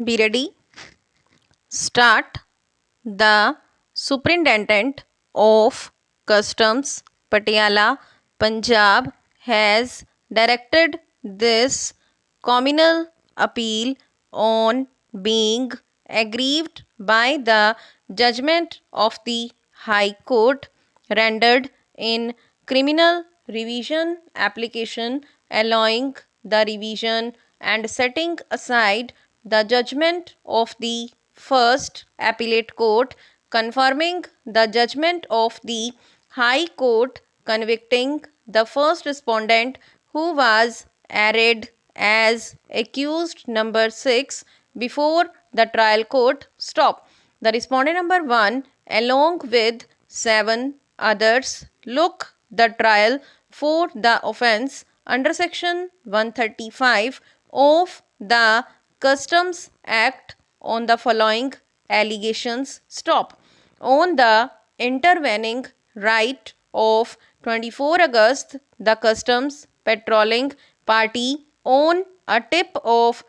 Be ready. Start. The Superintendent of Customs, Patiala, Punjab, has directed this communal appeal on being aggrieved by the judgment of the High Court rendered in criminal revision application, allowing the revision and setting aside the judgment of the first appellate court, confirming the judgment of the High Court, convicting the first respondent who was arraigned as accused number 6 before the trial court stopped. The respondent number 1, along with 7 others, look the trial for the offence under section 135 of the Customs Act on the following allegations. Stop. On the intervening right of 24 August, the Customs Patrolling Party on a tip of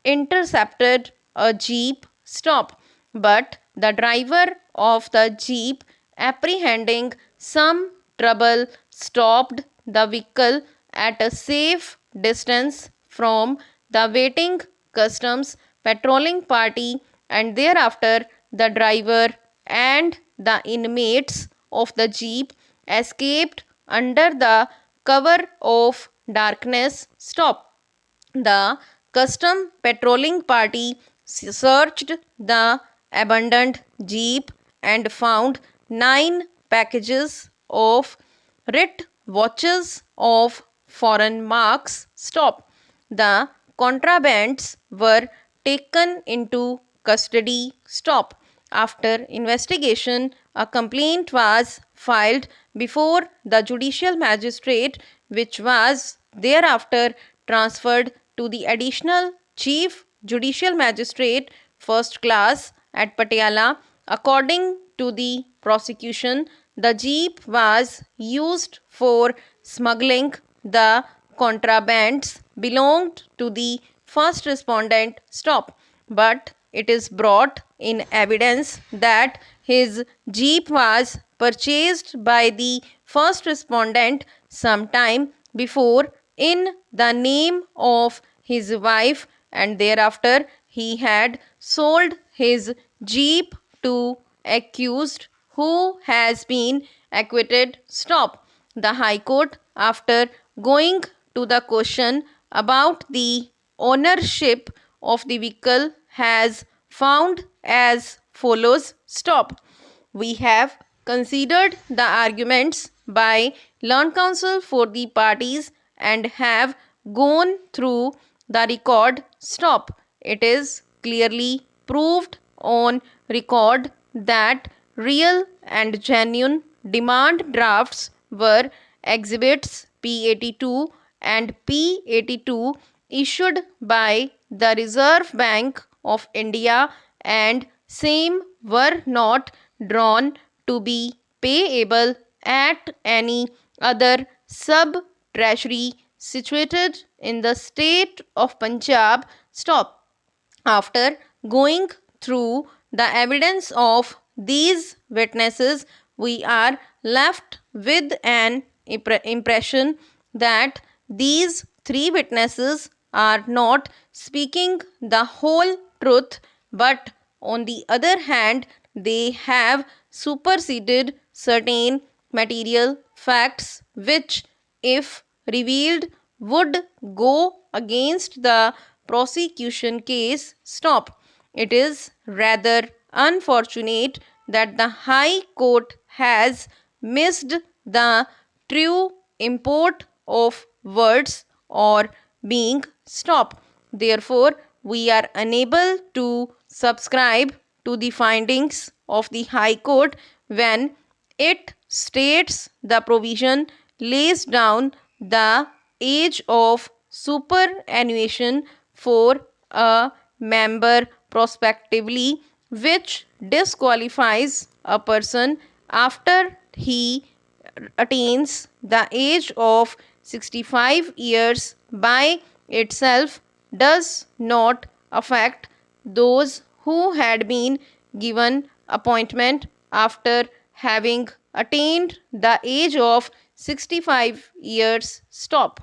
intercepted a jeep stop, but the driver of the jeep, apprehending some trouble, stopped the vehicle at a safe distance from the waiting customs patrolling party, and thereafter the driver and the inmates of the jeep escaped under the cover of darkness. Stop. The custom patrolling party searched the abandoned jeep and found 9 packages of writ watches of foreign marks. Stop. The contrabands were taken into custody. Stop. After investigation, a complaint was filed before the judicial magistrate, which was thereafter transferred to the additional chief judicial magistrate first class at Patiala. According to the prosecution, the jeep was used for smuggling. The contrabands belonged to the first respondent. Stop. But it is brought in evidence that his jeep was purchased by the first respondent sometime before in the name of his wife, and thereafter he had sold his jeep to accused who has been acquitted. Stop. The High Court, after going to the question about the ownership of the vehicle, has found as follows. Stop. We have considered the arguments by learned counsel for the parties and have gone through the record. Stop. It is clearly proved on record that real and genuine demand drafts were exhibits P82 and P82 issued by the Reserve Bank of India, and same were not drawn to be payable at any other sub treasury situated in the state of Punjab. Stop. After going through the evidence of these witnesses, we are left with an impression that these three witnesses are not speaking the whole truth, but on the other hand, they have superseded certain material facts which, if revealed, would go against the prosecution case. Stop. It is rather unfortunate that the High Court has missed the true import of words or being. Stop. Therefore, we are unable to subscribe to the findings of the High Court when it states the provision lays down the age of superannuation for a member prospectively, which disqualifies a person after he attains the age of 65 years by itself does not affect those who had been given appointment after having attained the age of 65 years stop.